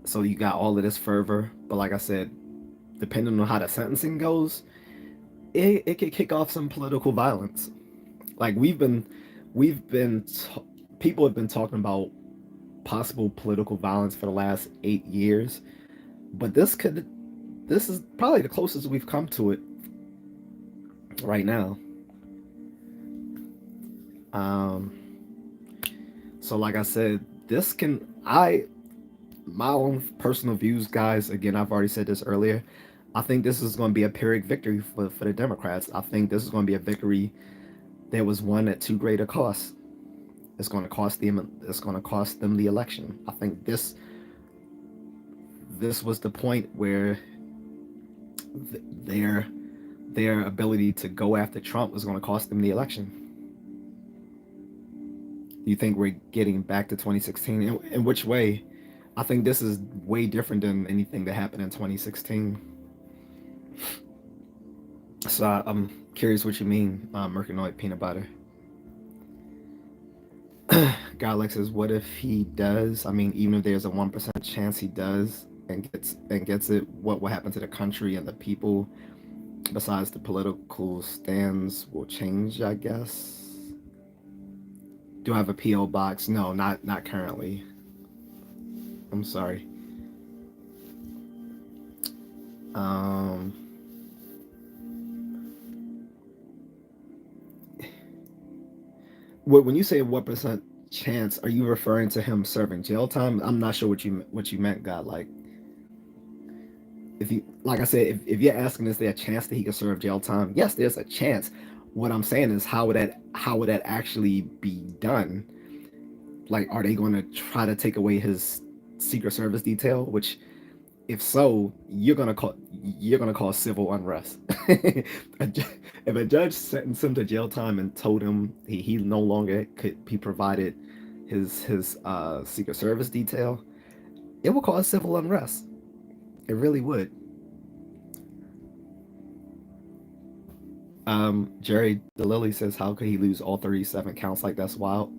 So you got all of this fervor, but like I said, depending on how the sentencing goes, it could kick off some political violence. Like we've been people have been talking about possible political violence for the last 8 years, but this is probably the closest we've come to it right now. Um, so like I said, this can I my own personal views, guys. Again, I've already said this earlier. I think this is going to be a Pyrrhic victory for the Democrats. I think this is going to be a victory that was won at too great a cost. It's going to cost them. It's going to cost them the election. I think this was the point where their ability to go after Trump was going to cost them the election. Do you think we're getting back to 2016? In which way? I think this is way different than anything that happened in 2016. So I'm curious what you mean, Mercanoid Peanut Butter. Garlic says, "What if he does? I mean, even if there's a 1% chance he does and gets it, what will happen to the country and the people? Besides the political stands will change, I guess." Do I have a PO box? No, not currently. I'm sorry. Um, when you say 1% chance, are you referring to him serving jail time? I'm not sure what you meant, God. Like, if you like I said, if you're asking, is there a chance that he could serve jail time? Yes, there's a chance. What I'm saying is, how would that actually be done? Like, are they going to try to take away his Secret Service detail? Which, if so, you're gonna cause civil unrest. If a judge sentenced him to jail time and told him he no longer could be provided his Secret Service detail, it would cause civil unrest. It really would. Jerry DeLilly says, how could he lose all 37 counts? Like, that's wild.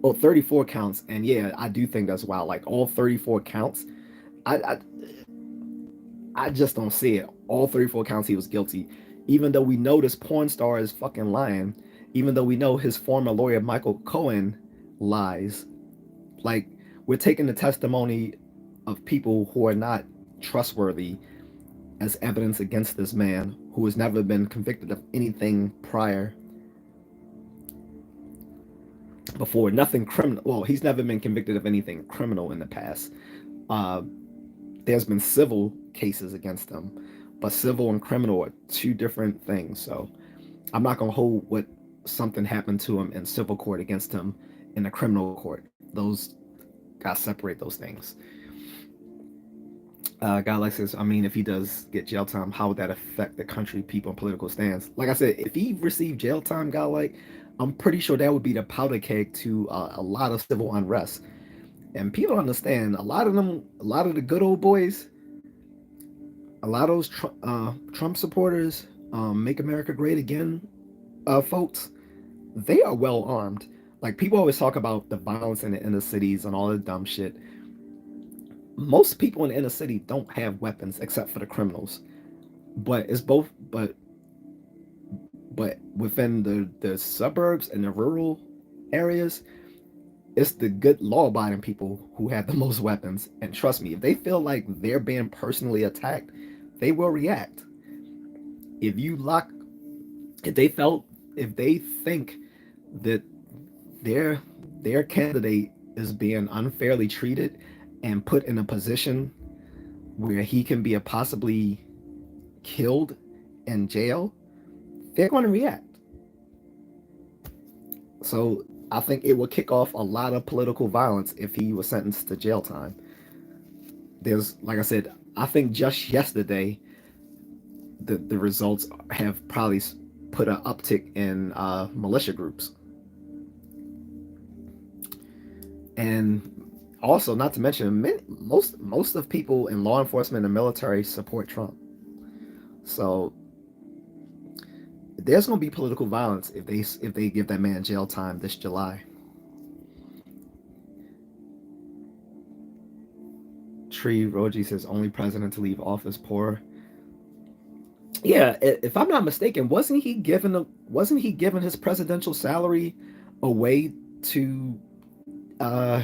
Well, 34 counts, and yeah, I do think that's wild. Like, all 34 counts. I, I I just don't see it. All 34 counts he was guilty. Even though we know this porn star is fucking lying, even though we know his former lawyer Michael Cohen lies. Like, we're taking the testimony of people who are not trustworthy as evidence against this man who has never been convicted of anything prior before. Nothing criminal. Well, he's never been convicted of anything criminal in the past. Uh, there's been civil cases against him, but civil and criminal are two different things. So I'm not gonna hold what something happened to him in civil court against him in the criminal court. Those gotta separate those things. God likes this. I mean, if he does get jail time, how would that affect the country, people, and political stance? Like I said, if he received jail time, God like, I'm pretty sure that would be the powder keg to a lot of civil unrest. And people understand a lot of them, a lot of the good old boys, a lot of those Trump supporters, Make America Great Again, folks, they are well armed. Like, people always talk about the violence in the inner cities and all the dumb shit. Most people in the inner city don't have weapons except for the criminals. But it's both. But within the suburbs and the rural areas, it's the good law-abiding people who have the most weapons. And trust me, if they feel like they're being personally attacked, they will react. If you lock, if they felt, if they think that their their candidate is being unfairly treated and put in a position where he can be a possibly killed in jail, they're going to react. So I think it will kick off a lot of political violence if he was sentenced to jail time. There's, like I said, I think just yesterday, the results have probably put an uptick in militia groups. And also, not to mention, most of people in law enforcement and military support Trump. So there's going to be political violence if they give that man jail time this July. Tree Roji says only president to leave office poor. Yeah, if I'm not mistaken, wasn't he given his presidential salary away to uh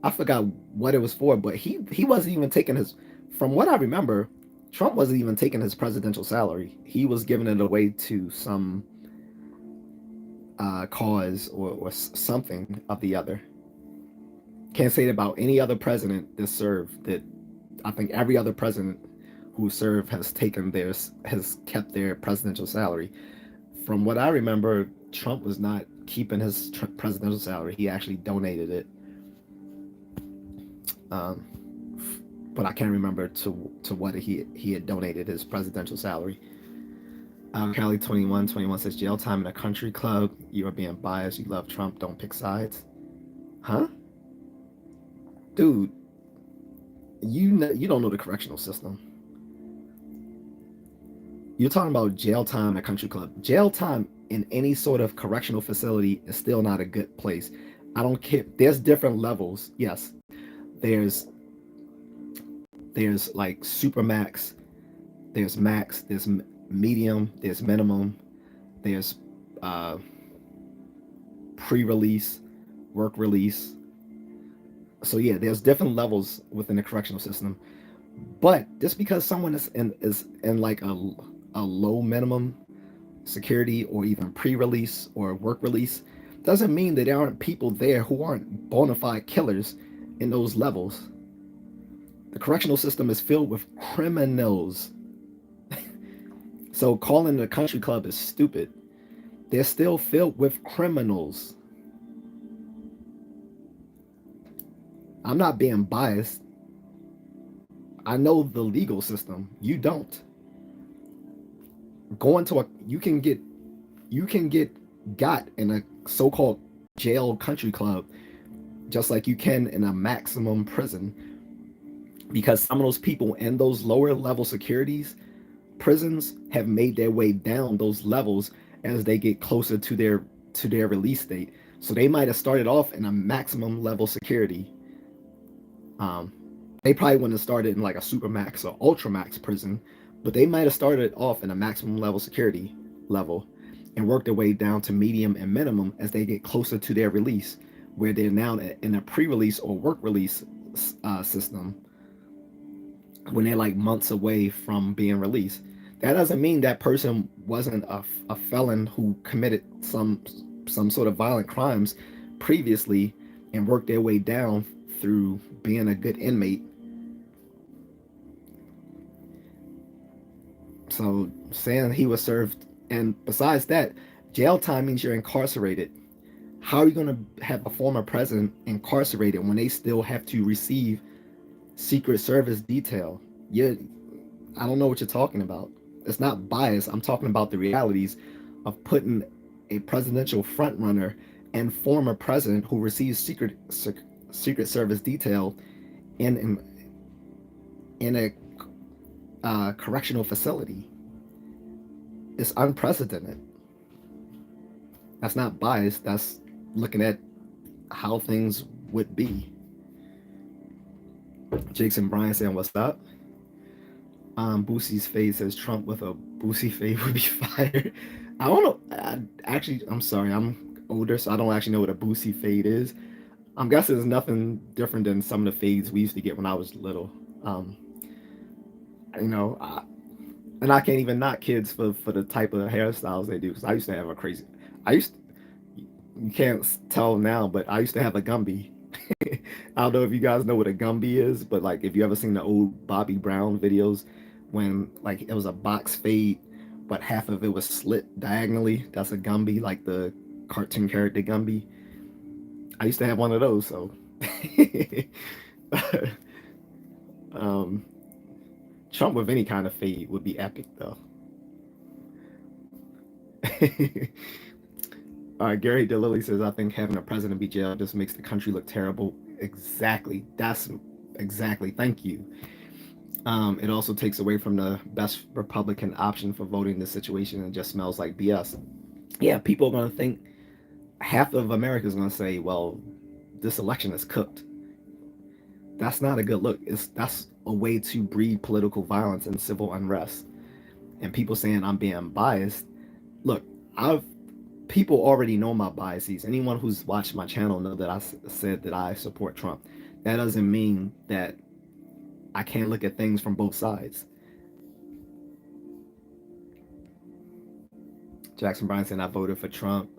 I forgot what it was for, but he wasn't even taking his, from what I remember, Trump wasn't even taking his presidential salary. He was giving it away to some cause or something of the other. Can't say it about any other president that served. That I think every other president who served has kept their presidential salary. From what I remember, Trump was not keeping his presidential salary. He actually donated it. But I can't remember to what he had donated his presidential salary. Cali 21 says jail time in a country club. You are being biased. You love Trump. Don't pick sides. Huh? Dude, you don't know the correctional system. You're talking about jail time at country club. Jail time in any sort of correctional facility is still not a good place. I don't care. There's different levels. Yes, there's like super max, there's max, there's medium, there's minimum, there's pre-release, work release. So yeah, there's different levels within the correctional system. But just because someone is in like a low minimum security or even pre-release or work release doesn't mean that there aren't people there who aren't bona fide killers in those levels. The correctional system is filled with criminals. So calling it a country club is stupid. They're still filled with criminals. I'm not being biased. I know the legal system. You don't. You can get got in a so-called jail country club, just like you can in a maximum prison, because some of those people in those lower level securities prisons have made their way down those levels as they get closer to their release date. So they might have started off in a maximum level security. Um, they probably wouldn't have started in like a supermax or ultramax prison, but they might have started off in a maximum level security level and worked their way down to medium and minimum as they get closer to their release, where they're now in a pre-release or work release system when they're like months away from being released. That doesn't mean that person wasn't a felon who committed some sort of violent crimes previously and worked their way down through being a good inmate. So saying he was served, and besides that, jail time means you're incarcerated. How are you going to have a former president incarcerated when they still have to receive Secret Service detail? I don't know what you're talking about. It's not bias. I'm talking about the realities of putting a presidential frontrunner and former president who receives Secret Service detail in a correctional facility. It's unprecedented. That's not bias. That's looking at how things would be. Jason Bryan saying, "What's up?" Boosie's fade says Trump with a Boosie fade would be fired. I don't know. I'm sorry. I'm older, so I don't actually know what a Boosie fade is. I'm guessing it's nothing different than some of the fades we used to get when I was little. You know, and I can't even knock kids for the type of hairstyles they do, because I used to have a crazy. I used to, you can't tell now, but I used to have a Gumby. I don't know if you guys know what a Gumby is, but like if you ever seen the old Bobby Brown videos when like it was a box fade, but half of it was slit diagonally. That's a Gumby, like the cartoon character Gumby. I used to have one of those, so um, Trump with any kind of fade would be epic, though. Gary DeLilly says, I think having a president be jailed just makes the country look terrible. Exactly. That's exactly. Thank you. It also takes away from the best Republican option for voting the situation and just smells like BS. Yeah, people are going to think, half of America is going to say, well, this election is cooked. That's not a good look. That's a way to breed political violence and civil unrest. And people saying I'm being biased. Look, I've people already know my biases. Anyone who's watched my channel know that I said that I support Trump. That doesn't mean that I can't look at things from both sides. Jackson Bryan saying I voted for Trump.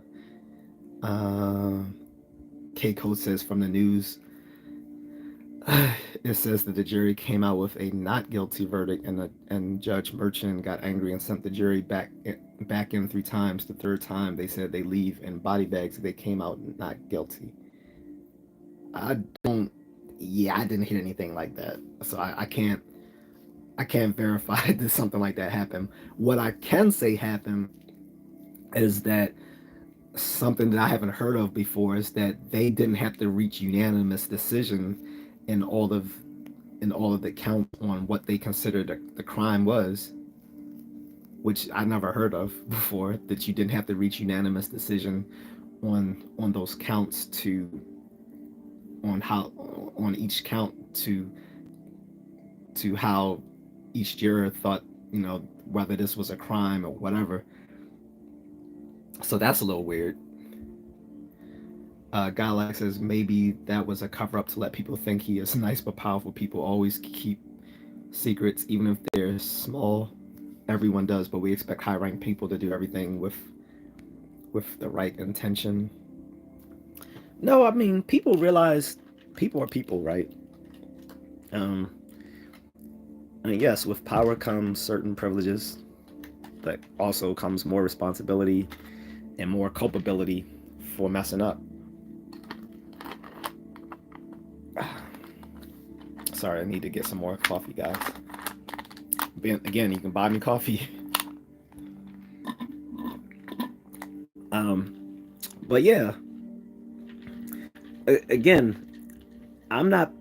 K Code says from the news, it says that the jury came out with a not guilty verdict, and Judge Merchant got angry and sent the jury back in 3 times. The third time, they said they leave in body bags. They came out not guilty. I don't. Yeah, I didn't hear anything like that, so I can't verify that something like that happened. What I can say happened is that something that I haven't heard of before is that they didn't have to reach unanimous decision in all of the counts on what they considered the crime was, which I never heard of before. That you didn't have to reach unanimous decision on those counts on each count to how each juror thought, whether this was a crime or whatever. So that's a little weird. Guy like says maybe that was a cover up to let people think he is nice, but powerful people always keep secrets, even if they're small. Everyone does, but we expect high ranked people to do everything with the right intention. No, I mean, people realize people are people, right? And yes, with power comes certain privileges, but also comes more responsibility and more culpability for messing up. Sorry, I need to get some more coffee, guys. Again, you can buy me coffee. But yeah, again, I'm not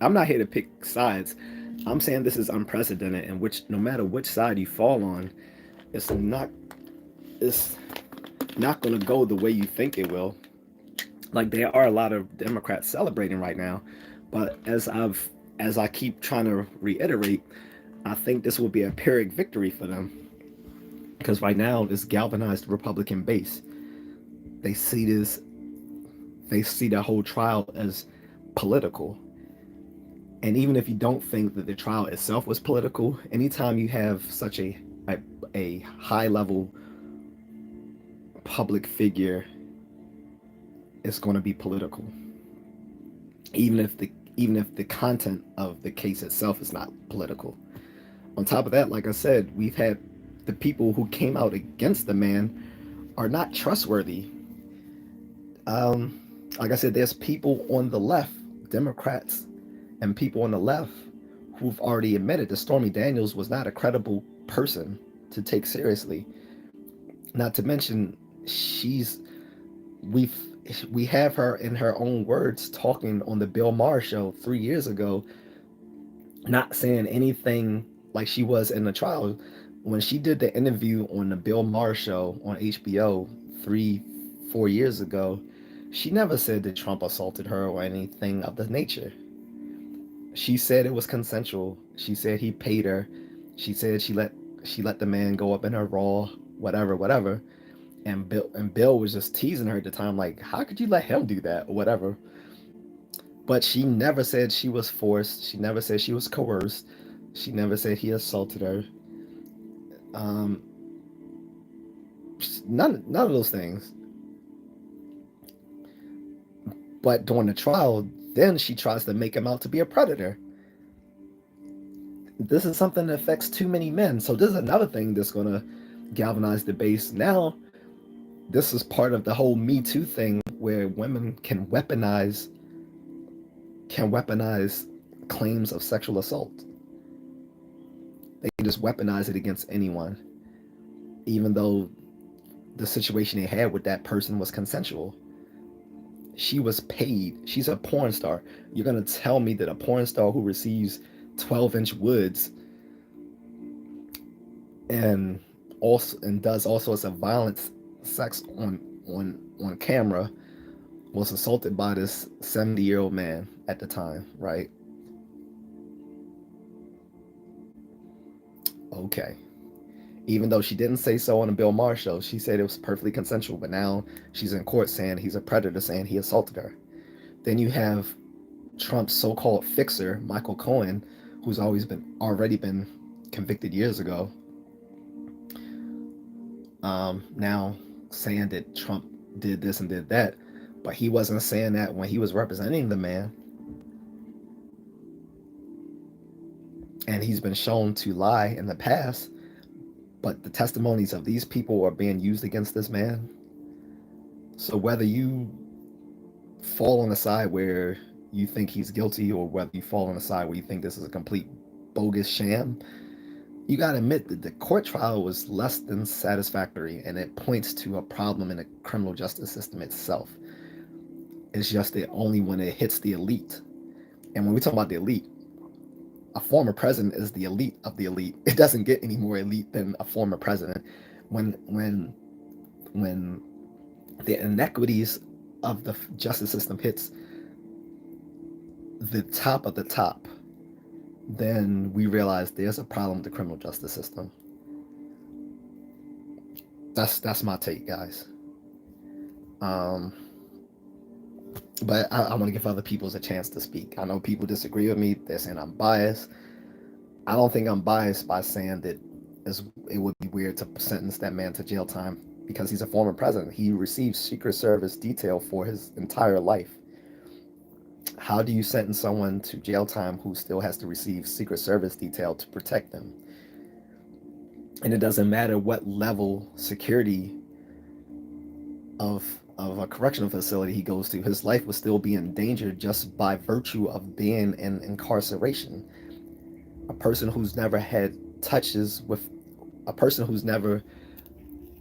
I'm not here to pick sides. I'm saying this is unprecedented, in which no matter which side you fall on, it's not it's not going to go the way you think it will. Like, there are a lot of Democrats celebrating right now, but as I keep trying to reiterate, I think this will be a Pyrrhic victory for them, because right now this galvanized Republican base, they see this they see the whole trial as political. And even if you don't think that the trial itself was political, anytime you have such a, a high level public figure, it's going to be political, even if the content of the case itself is not political. On top of that, like I said, we've had the people who came out against the man are not trustworthy. Like I said, there's people on the left, Democrats, and people on the left who've already admitted that Stormy Daniels was not a credible person to take seriously. Not to mention, she's we've we have her in her own words talking on the Bill Maher show 3 years ago, not saying anything like she was in the trial. When she did the interview on the Bill Maher show on HBO 4 years ago, she never said that Trump assaulted her or anything of the nature. She said it was consensual. She said he paid her. She said she let the man go up in her raw, whatever, whatever. And Bill was just teasing her at the time, like, how could you let him do that or whatever. But she never said she was forced. She never said she was coerced. She never said he assaulted her. Um, none of those things. But during the trial, then she tries to make him out to be a predator. This is something that affects too many men. So this is another thing that's gonna galvanize the base. Now, this is part of the whole Me Too thing, where women can weaponize claims of sexual assault. They can just weaponize it against anyone, even though the situation they had with that person was consensual. She was paid. She's a porn star. You're gonna tell me that a porn star who receives 12-inch woods and does all sorts of violent sex on camera was assaulted by this 70-year-old man at the time, right? Okay. Even though she didn't say so on the Bill Maher show, she said it was perfectly consensual, but now she's in court saying he's a predator, saying he assaulted her. Then you have Trump's so-called fixer, Michael Cohen, who's already been convicted years ago, now saying that Trump did this and did that, but he wasn't saying that when he was representing the man. And he's been shown to lie in the past, but the testimonies of these people are being used against this man. So whether you fall on the side where you think he's guilty, or whether you fall on the side where you think this is a complete bogus sham, you got to admit that the court trial was less than satisfactory, and it points to a problem in the criminal justice system itself. It's just that only when it hits the elite. And when we talk about the elite, a former president is the elite of the elite. It doesn't get any more elite than a former president. When the inequities of the justice system hits the top of the top, then we realize there's a problem with the criminal justice system. That's my take, guys. But I want to give other people a chance to speak. I know people disagree with me. They're saying I'm biased. I don't think I'm biased by saying that it would be weird to sentence that man to jail time because he's a former president. He received Secret Service detail for his entire life. How do you sentence someone to jail time who still has to receive Secret Service detail to protect them? And it doesn't matter what level security of a correctional facility he goes to, his life would still be in danger just by virtue of being in incarceration. A person who's never had touches with a person who's never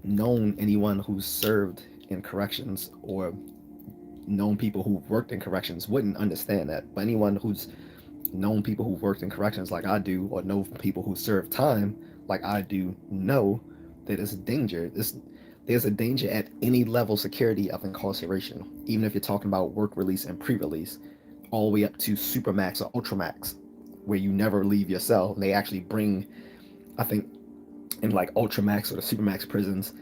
known anyone who's served in corrections or known people who've worked in corrections wouldn't understand that. But anyone who's known people who've worked in corrections like I do, or know people who serve time like I do, know that it's a danger. There's a danger at any level security of incarceration, even if you're talking about work release and pre-release, all the way up to supermax or ultramax, where you never leave your cell. And they actually bring, I think, in like ultramax or the supermax prisons,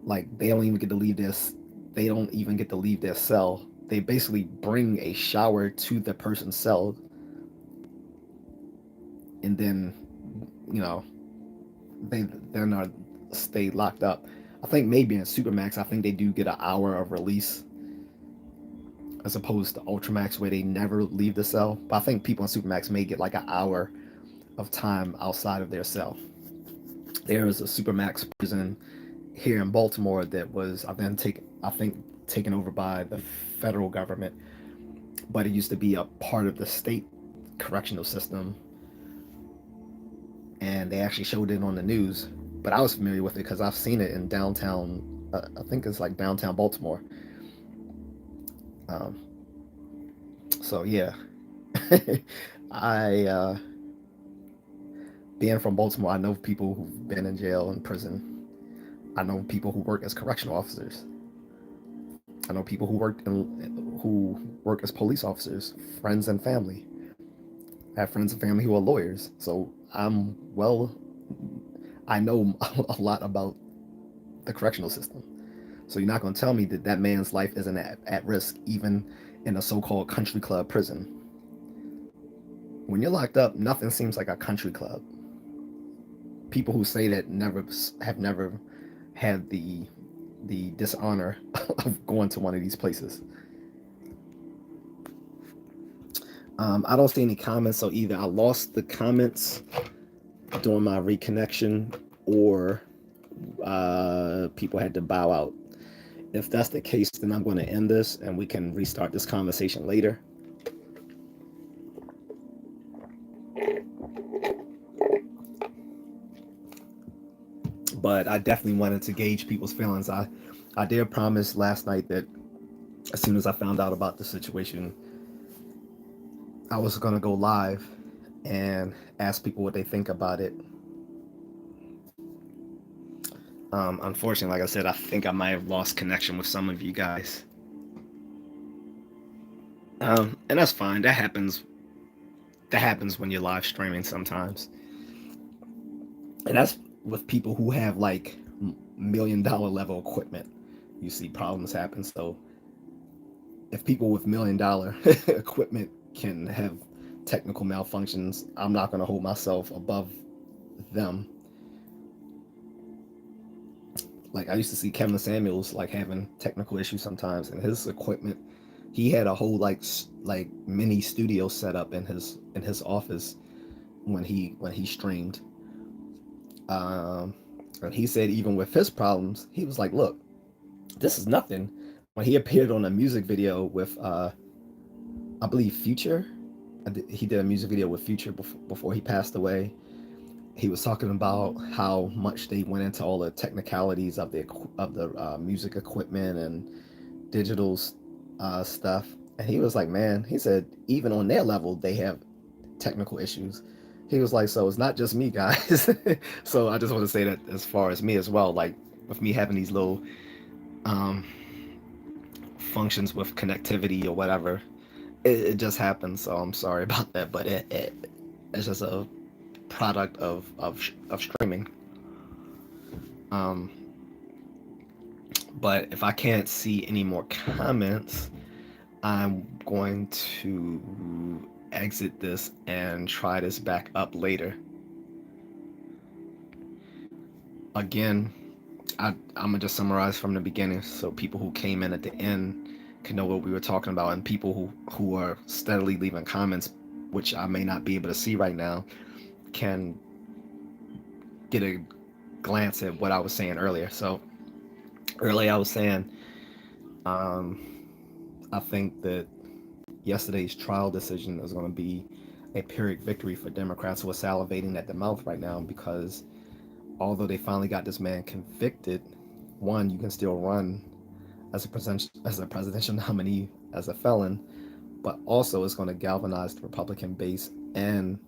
like they don't even get to leave this. They don't even get to leave their cell. They basically bring a shower to the person's cell, and then, you know, they're not stay locked up. I think maybe in Supermax, I think they do get an hour of release as opposed to Ultramax where they never leave the cell. But I think people in Supermax may get like an hour of time outside of their cell. There is a Supermax prison here in Baltimore that was I think taken over by the federal government, but it used to be a part of the state correctional system, and they actually showed it on the news. But I was familiar with it because I've seen it in downtown. I think it's like downtown Baltimore. Um, so yeah, I being from Baltimore, I know people who've been in jail and prison. I know people who work as correctional officers. I know people who work as police officers, friends and family. I have friends and family who are lawyers, so I know a lot about the correctional system. So you're not going to tell me that that man's life isn't at risk, even in a so-called country club prison. When you're locked up, nothing seems like a country club. People who say that never had the dishonor of going to one of these places. I don't see any comments, so either I lost the comments during my reconnection, or people had to bow out. If that's the case, then I'm going to end this and we can restart this conversation later. But I definitely wanted to gauge people's feelings. I did promise last night that as soon as I found out about the situation, I was going to go live and ask people what they think about it. Unfortunately, like I said, I think I might have lost connection with some of you guys. And that's fine. That happens. That happens when you're live streaming sometimes. And that's with people who have like $1 million level equipment. You see problems happen. So if people with $1 million equipment can have technical malfunctions, I'm not going to hold myself above them. Like I used to see Kevin Samuels like having technical issues sometimes, and his equipment. He had a whole like mini studio set up in his office when he streamed. And he said even with his problems, he was like, "Look, this is nothing." When he appeared on a music video with I believe Future, he did a music video with Future before he passed away. He was talking about how much they went into all the technicalities of the music equipment and digital stuff. And he was like, man, he said even on their level they have technical issues. He was like, so it's not just me, guys. So I just want to say that as far as me as well, like with me having these little um, functions with connectivity or whatever, it just happens. So I'm sorry about that, but it's just a product of streaming. Um, but if I can't see any more comments, I'm going to exit this and try this back up later. Again, I'm gonna just summarize from the beginning so people who came in at the end can know what we were talking about, and people who are steadily leaving comments, which I may not be able to see right now, can get a glance at what I was saying earlier. So earlier I was saying I think that yesterday's trial decision is going to be a Pyrrhic victory for Democrats who are salivating at the mouth right now, because although they finally got this man convicted, one, you can still run as a presidential nominee as a felon, but also it's going to galvanize the Republican base, and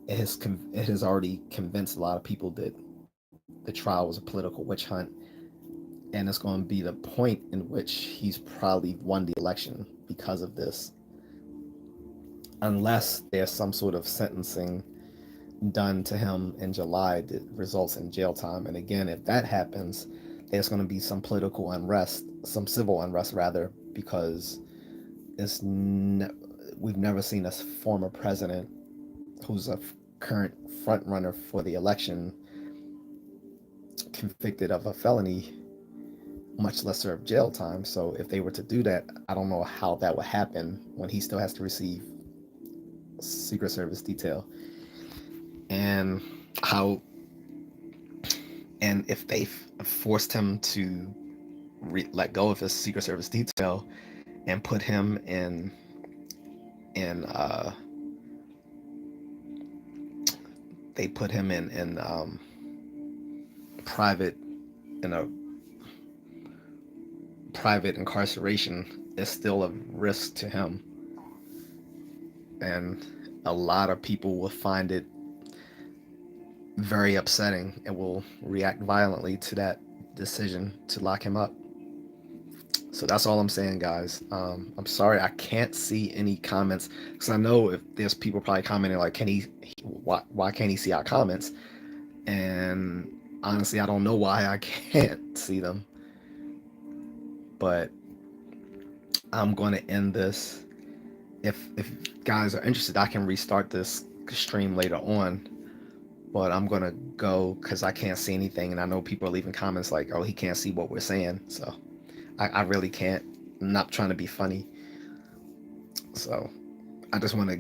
it has already convinced a lot of people that the trial was a political witch hunt, and it's going to be the point in which he's probably won the election because of this, unless there's some sort of sentencing done to him in July that results in jail time. And again, if that happens, there's going to be some political unrest, some civil unrest rather, because we've never seen a former president who's a current front runner for the election convicted of a felony, much less serve jail time. So if they were to do that, I don't know how that would happen when he still has to receive Secret Service detail, and how, and if they forced him to let go of his Secret Service detail and put him in they put him in private in a private incarceration, is still a risk to him, and a lot of people will find it very upsetting and will react violently to that decision to lock him up. So that's all I'm saying, guys. I'm sorry I can't see any comments, because I know if there's people probably commenting like, "Can why can't he see our comments?" And honestly, I don't know why I can't see them. But I'm going to end this. If guys are interested, I can restart this stream later on. But I'm going to go because I can't see anything, and I know people are leaving comments like, "Oh, he can't see what we're saying." So I really can't. I'm not trying to be funny. So I just want to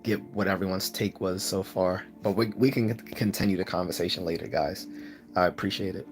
get what everyone's take was so far. But we can continue the conversation later, guys. I appreciate it.